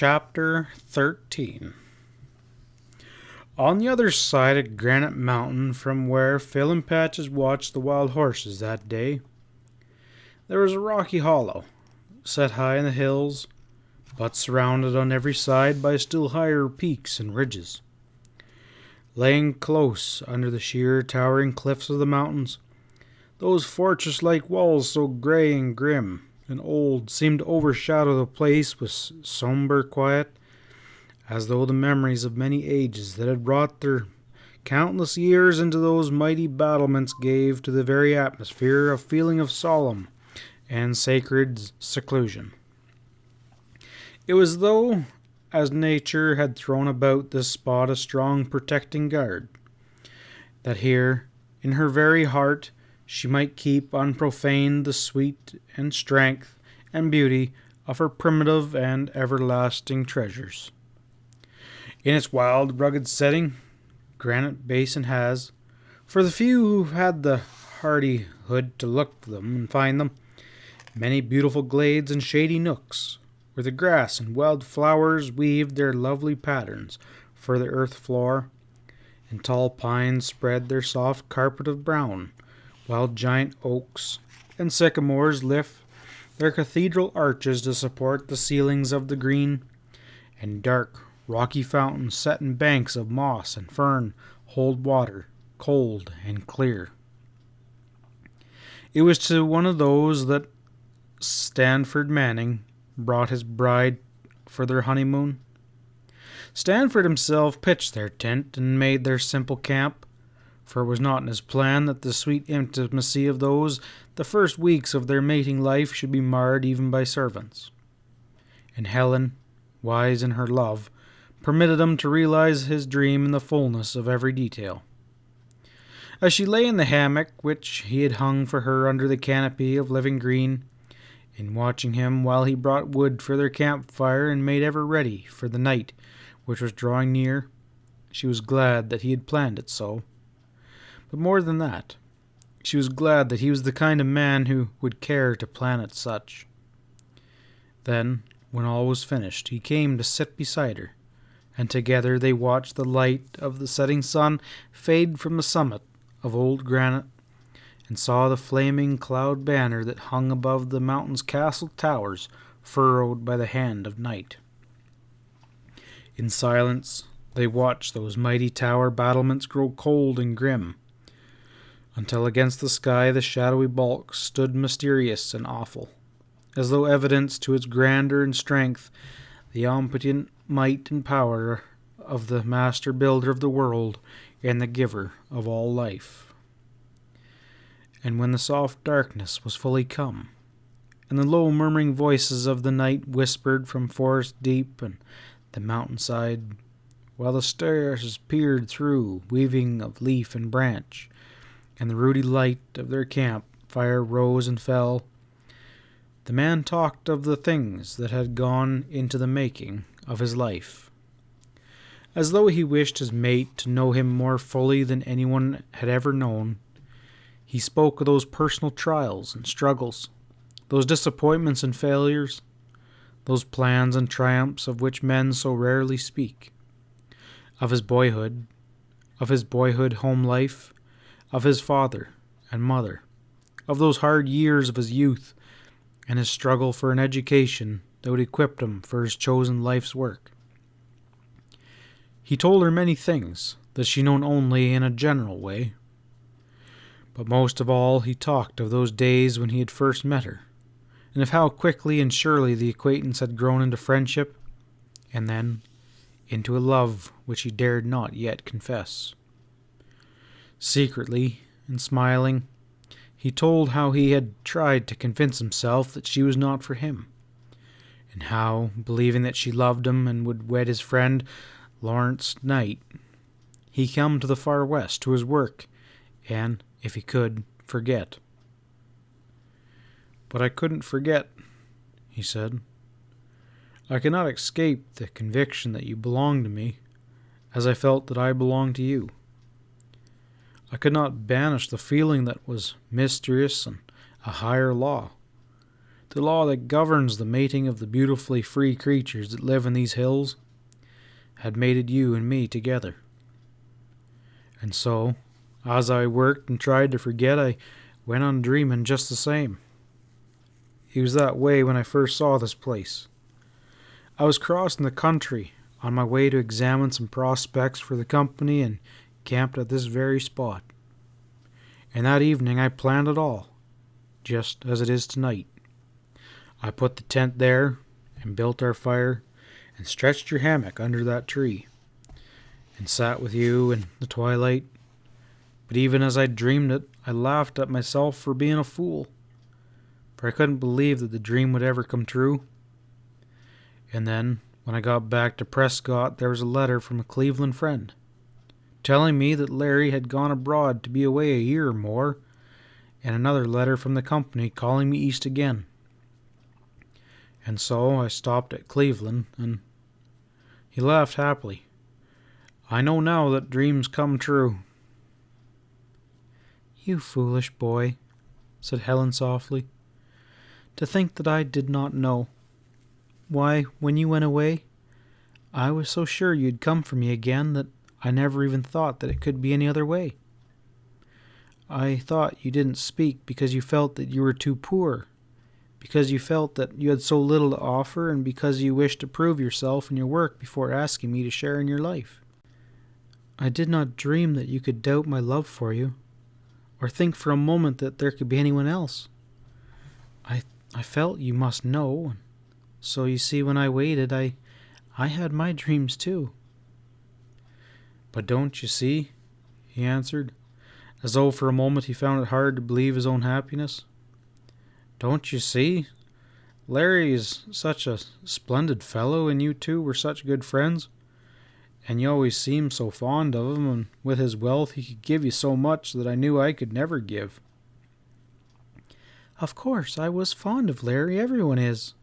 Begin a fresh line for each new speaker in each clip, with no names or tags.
Chapter 13. On the other side of Granite Mountain from where Phil and Patches watched the wild horses that day, there was a rocky hollow, set high in the hills, but surrounded on every side by still higher peaks and ridges. Laying close under the sheer towering cliffs of the mountains, those fortress-like walls so grey and grim and old seemed to overshadow the place with somber quiet, as though the memories of many ages that had wrought their countless years into those mighty battlements gave to the very atmosphere a feeling of solemn and sacred seclusion. It was though as nature had thrown about this spot a strong protecting guard, that here, in her very heart, she might keep unprofaned the sweet and strength and beauty of her primitive and everlasting treasures. In its wild, rugged setting, Granite Basin has, for the few who've had the hardihood to look for them and find them, many beautiful glades and shady nooks, where the grass and wild flowers weaved their lovely patterns for the earth floor, and tall pines spread their soft carpet of brown, while giant oaks and sycamores lift their cathedral arches to support the ceilings of the green, and dark, rocky fountains set in banks of moss and fern hold water, cold and clear. It was to one of those that Stanford Manning brought his bride for their honeymoon. Stanford himself pitched their tent and made their simple camp, for it was not in his plan that the sweet intimacy of the first weeks of their mating life, should be marred even by servants. And Helen, wise in her love, permitted him to realize his dream in the fullness of every detail. As she lay in the hammock which he had hung for her under the canopy of living green, in watching him while he brought wood for their campfire and made ever ready for the night which was drawing near, she was glad that he had planned it so. But more than that, she was glad that he was the kind of man who would care to plan it such. Then, when all was finished, he came to sit beside her, and together they watched the light of the setting sun fade from the summit of old Granite, and saw the flaming cloud banner that hung above the mountain's castle towers furrowed by the hand of night. In silence they watched those mighty tower battlements grow cold and grim, until against the sky the shadowy bulk stood mysterious and awful, as though evidence to its grandeur and strength, the omnipotent might and power of the master builder of the world and the giver of all life. And when the soft darkness was fully come, and the low murmuring voices of the night whispered from forest deep and the mountainside, while the stars peered through, weaving of leaf and branch, and the ruddy light of their camp fire rose and fell, the man talked of the things that had gone into the making of his life, as though he wished his mate to know him more fully than anyone had ever known. He spoke of those personal trials and struggles, those disappointments and failures, those plans and triumphs of which men so rarely speak, of his boyhood home life, of his father and mother, of those hard years of his youth, and his struggle for an education that would equip him for his chosen life's work. He told her many things that she known only in a general way, but most of all he talked of those days when he had first met her, and of how quickly and surely the acquaintance had grown into friendship, and then into a love which he dared not yet confess. Secretly, and smiling, he told how he had tried to convince himself that she was not for him, and how, believing that she loved him and would wed his friend Lawrence Knight, he come to the far west to his work, and, if he could, forget. "But I couldn't forget," he said. "I could not escape the conviction that you belonged to me, as I felt that I belonged to you. I could not banish the feeling that was mysterious and a higher law, The law that governs the mating of the beautifully free creatures that live in these hills had mated you and me together. And so, as I worked and tried to forget, I went on dreaming just the same. It was that way when I first saw this place. I was crossing the country on my way to examine some prospects for the company and camped at this very spot. And that evening I planned it all, just as it is tonight. I put the tent there and built our fire and stretched your hammock under that tree and sat with you in the twilight. But even as I dreamed it, I laughed at myself for being a fool, for I couldn't believe that the dream would ever come true. And then, when I got back to Prescott, there was a letter from a Cleveland friend, telling me that Larry had gone abroad to be away a year or more, and another letter from the company calling me east again. And so I stopped at Cleveland, and he laughed happily. I know now that dreams come true. You foolish boy, said Helen softly. To think that I did not know. Why, when you went away, I was so sure you'd come for me again that I never even thought that it could be any other way. I thought you didn't speak because you felt that you were too poor, because you felt that you had so little to offer, and because you wished to prove yourself and your work before asking me to share in your life. I did not dream that you could doubt my love for you, or think for a moment that there could be anyone else. I felt you must know, so you see when I waited, I had my dreams too. But don't you see, he answered, as though for a moment he found it hard to believe his own happiness. Don't you see? Larry is such a splendid fellow, and you two were such good friends. And you always seemed so fond of him, and with his wealth he could give you so much that I knew I could never give. Of course, I was fond of Larry. Everyone is.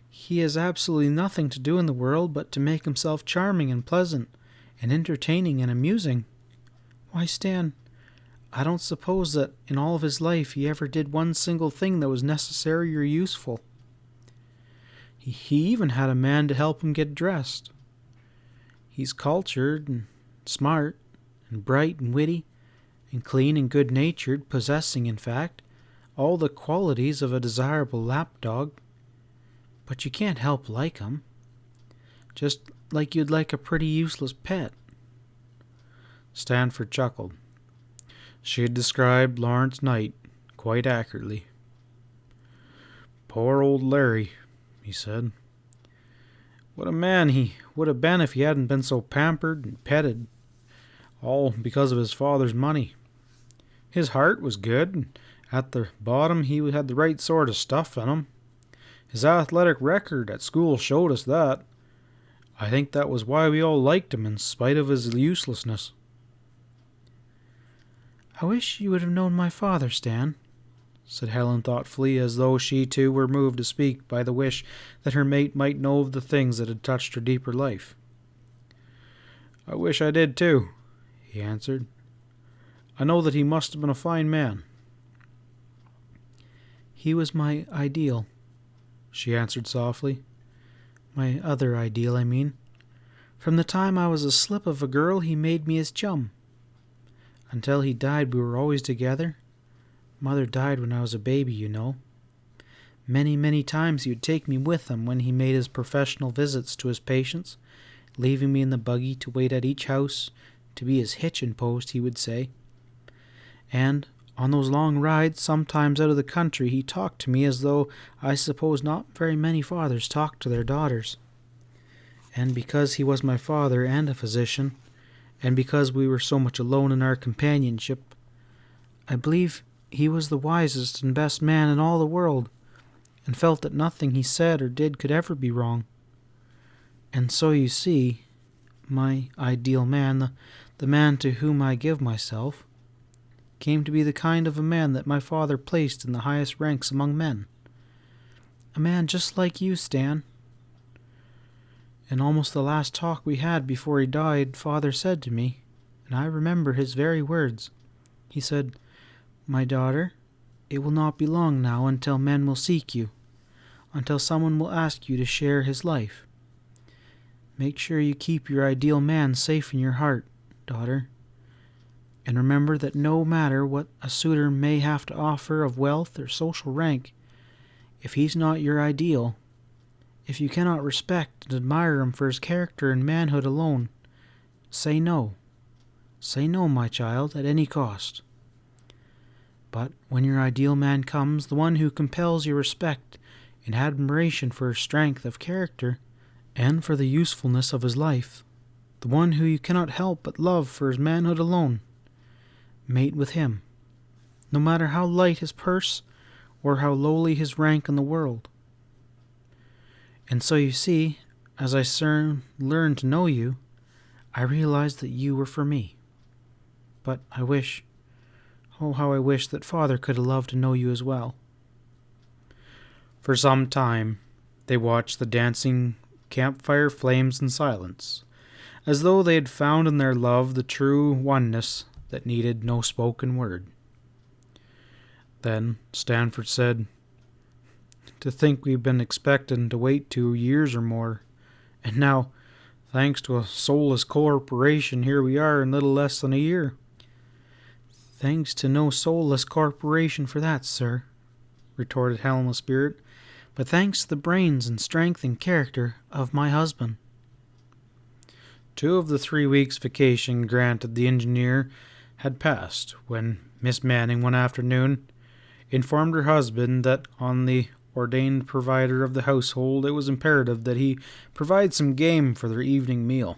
He has absolutely nothing to do in the world but to make himself charming and pleasant and entertaining and amusing. Why, Stan, I don't suppose that in all of his life he ever did one single thing that was necessary or useful. He even had a man to help him get dressed. He's cultured and smart and bright and witty and clean and good-natured, possessing, in fact, all the qualities of a desirable lapdog. But you can't help like him, just like you'd like a pretty useless pet. Stanford chuckled. She had described Lawrence Knight quite accurately. Poor old Larry, he said. What a man he would have been if he hadn't been so pampered and petted, all because of his father's money. His heart was good, and at the bottom he had the right sort of stuff in him. His athletic record at school showed us that. I think that was why we all liked him in spite of his uselessness. I wish you would have known my father, Stan, said Helen thoughtfully, as though she too were moved to speak by the wish that her mate might know of the things that had touched her deeper life. I wish I did too, he answered. I know that he must have been a fine man. He was my ideal, she answered softly. My other ideal, I mean. From the time I was a slip of a girl, he made me his chum. Until he died, we were always together. Mother died when I was a baby, you know. Many, many times he would take me with him when he made his professional visits to his patients, leaving me in the buggy to wait at each house, to be his hitching post, he would say. And on those long rides, sometimes out of the country, he talked to me as though I suppose not very many fathers talk to their daughters. And because he was my father and a physician, and because we were so much alone in our companionship, I believe he was the wisest and best man in all the world, and felt that nothing he said or did could ever be wrong. And so you see, my ideal man, the man to whom I give myself, came to be the kind of a man that my father placed in the highest ranks among men. A man just like you, Stan. In almost the last talk we had before he died, Father said to me, and I remember his very words, he said, My daughter, it will not be long now until men will seek you, until someone will ask you to share his life. Make sure you keep your ideal man safe in your heart, daughter. And remember that no matter what a suitor may have to offer of wealth or social rank, if he's not your ideal, if you cannot respect and admire him for his character and manhood alone, say no. Say no, my child, at any cost. But when your ideal man comes, the one who compels your respect and admiration for his strength of character and for the usefulness of his life, the one who you cannot help but love for his manhood alone, mate with him, no matter how light his purse or how lowly his rank in the world. And so you see, as I soon learned to know you, I realized that you were for me. But I wish, oh how I wish that Father could have loved to know you as well. For some time they watched the dancing campfire flames in silence, as though they had found in their love the true oneness that needed no spoken word. Then Stanford said, "To think we've been expecting to wait 2 years or more, and now, thanks to a soulless corporation, here we are in little less than a year." "Thanks to no soulless corporation for that, sir," retorted Helen with spirit, "but thanks to the brains and strength and character of my husband." 2 of the 3 weeks' vacation granted the engineer had passed when Miss Manning one afternoon informed her husband that on the ordained provider of the household it was imperative that he provide some game for their evening meal.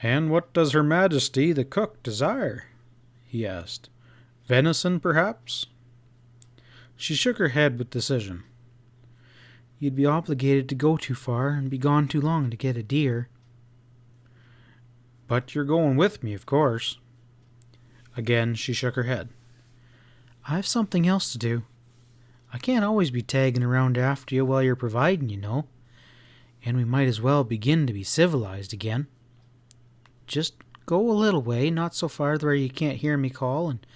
"And what does Her Majesty the cook desire?" he asked. "Venison, perhaps?" She shook her head with decision. "You'd be obligated to go too far and be gone too long to get a deer." "But you're going with me, of course." Again she shook her head. "I've something else to do. I can't always be tagging around after you while you're providing, you know. And we might as well begin to be civilized again. Just go a little way, not so far where you can't hear me call, and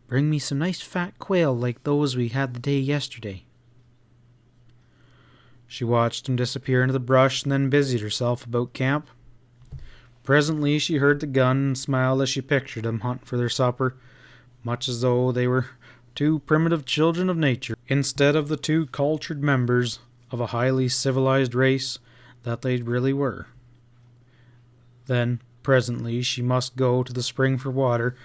bring me some nice fat quail like those we had the day yesterday." She watched him disappear into the brush and then busied herself about camp. Presently she heard the gun and smiled as she pictured them hunting for their supper, much as though they were 2 primitive children of nature, instead of the 2 cultured members of a highly civilized race that they really were. Then, presently, she must go to the spring for water,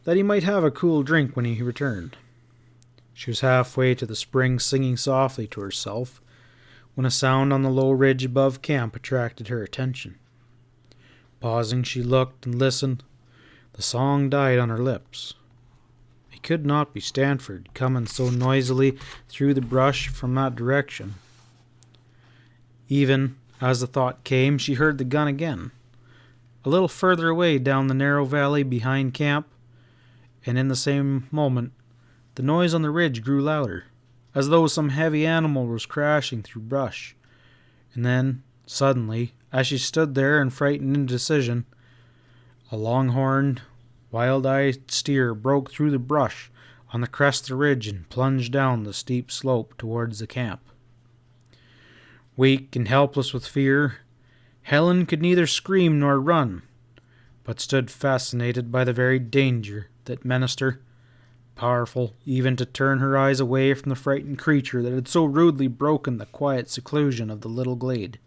that he might have a cool drink when he returned. She was halfway to the spring, singing softly to herself, when a sound on the low ridge above camp attracted her attention. Pausing, she looked and listened. The song died on her lips. It could not be Stanford coming so noisily through the brush from that direction. Even as the thought came, she heard the gun again, a little further away down the narrow valley behind camp, and in the same moment the noise on the ridge grew louder, as though some heavy animal was crashing through brush. And then, suddenly, as she stood there in frightened indecision, a long-horned, wild-eyed steer broke through the brush on the crest of the ridge and plunged down the steep slope towards the camp. Weak and helpless with fear, Helen could neither scream nor run, but stood fascinated by the very danger that menaced her, powerful even to turn her eyes away from the frightened creature that had so rudely broken the quiet seclusion of the little glade.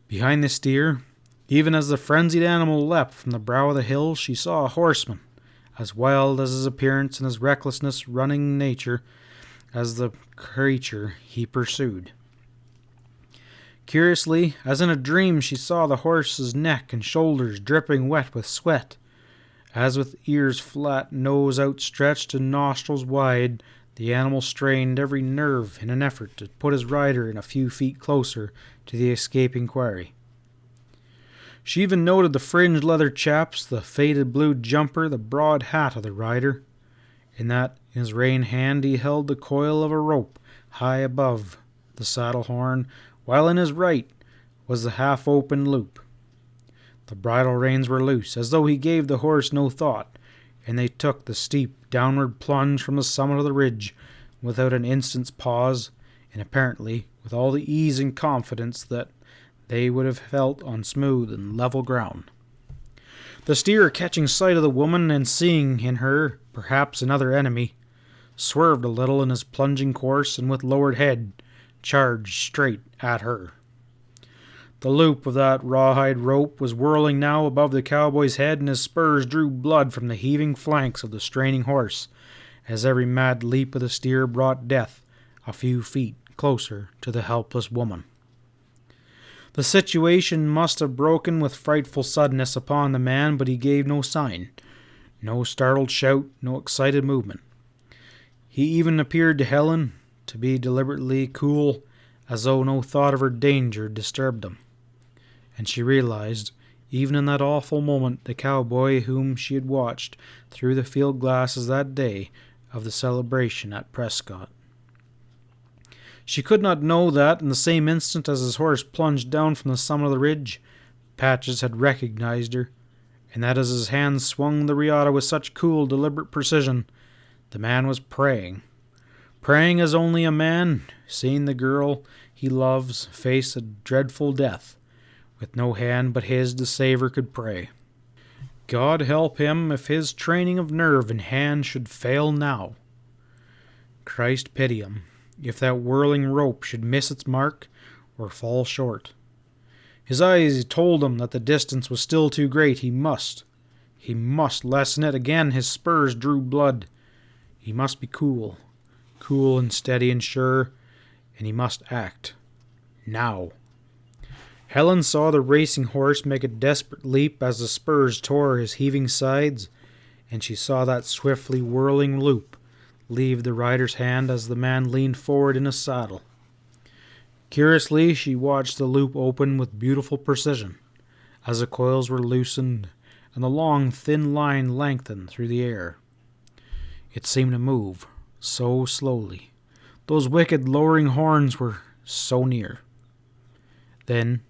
Behind the steer, even as the frenzied animal leapt from the brow of the hill, she saw a horseman, as wild as his appearance and his recklessness running nature as the creature he pursued. Curiously, as in a dream, she saw the horse's neck and shoulders dripping wet with sweat, as with ears flat, nose outstretched, and nostrils wide, the animal strained every nerve in an effort to put his rider in a few feet closer to the escaping quarry. She even noted the fringed leather chaps, the faded blue jumper, the broad hat of the rider, and that in his rein hand he held the coil of a rope high above the saddle horn, while in his right was the half-open loop. The bridle reins were loose, as though he gave the horse no thought, and they took the steep downward plunge from the summit of the ridge, without an instant's pause, and apparently with all the ease and confidence that they would have felt on smooth and level ground. The steer, catching sight of the woman and seeing in her perhaps another enemy, swerved a little in his plunging course and with lowered head charged straight at her. The loop of that rawhide rope was whirling now above the cowboy's head, and his spurs drew blood from the heaving flanks of the straining horse, as every mad leap of the steer brought death a few feet closer to the helpless woman. The situation must have broken with frightful suddenness upon the man, but he gave no sign, no startled shout, no excited movement. He even appeared to Helen to be deliberately cool, as though no thought of her danger disturbed him. And she realized, even in that awful moment, the cowboy whom she had watched through the field glasses that day of the celebration at Prescott. She could not know that, in the same instant as his horse plunged down from the summit of the ridge, Patches had recognized her, and that as his hands swung the riata with such cool, deliberate precision, the man was praying as only a man, seeing the girl he loves face a dreadful death, with no hand but his to save her, could pray. God help him if his training of nerve and hand should fail now. Christ pity him if that whirling rope should miss its mark or fall short. His eyes told him that the distance was still too great. He must lessen it. Again his spurs drew blood. He must be cool and steady and sure, and he must act. Now. Helen saw the racing horse make a desperate leap as the spurs tore his heaving sides, and she saw that swiftly whirling loop leave the rider's hand as the man leaned forward in his saddle. Curiously, she watched the loop open with beautiful precision, as the coils were loosened and the long, thin line lengthened through the air. It seemed to move so slowly. Those wicked lowering horns were so near. Then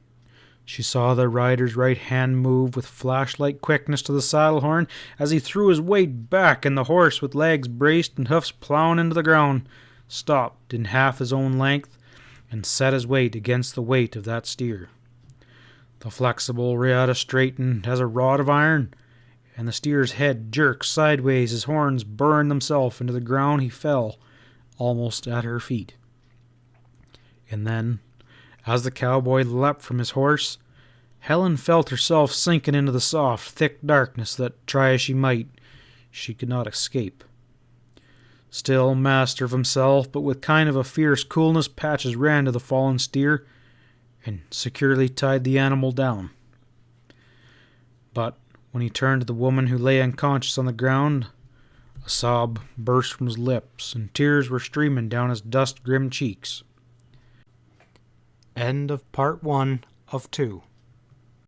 she saw the rider's right hand move with flash-like quickness to the saddle horn as he threw his weight back, and the horse, with legs braced and hoofs plowing into the ground, stopped in half his own length and set his weight against the weight of that steer. The flexible riata straightened as a rod of iron, and the steer's head jerked sideways. His horns burned themselves into the ground. He fell almost at her feet. And then, as the cowboy leapt from his horse, Helen felt herself sinking into the soft, thick darkness that, try as she might, she could not escape. Still master of himself, but with kind of a fierce coolness, Patches ran to the fallen steer and securely tied the animal down. But when he turned to the woman who lay unconscious on the ground, a sob burst from his lips and tears were streaming down his dust-grimmed cheeks. End of part 1 of 2.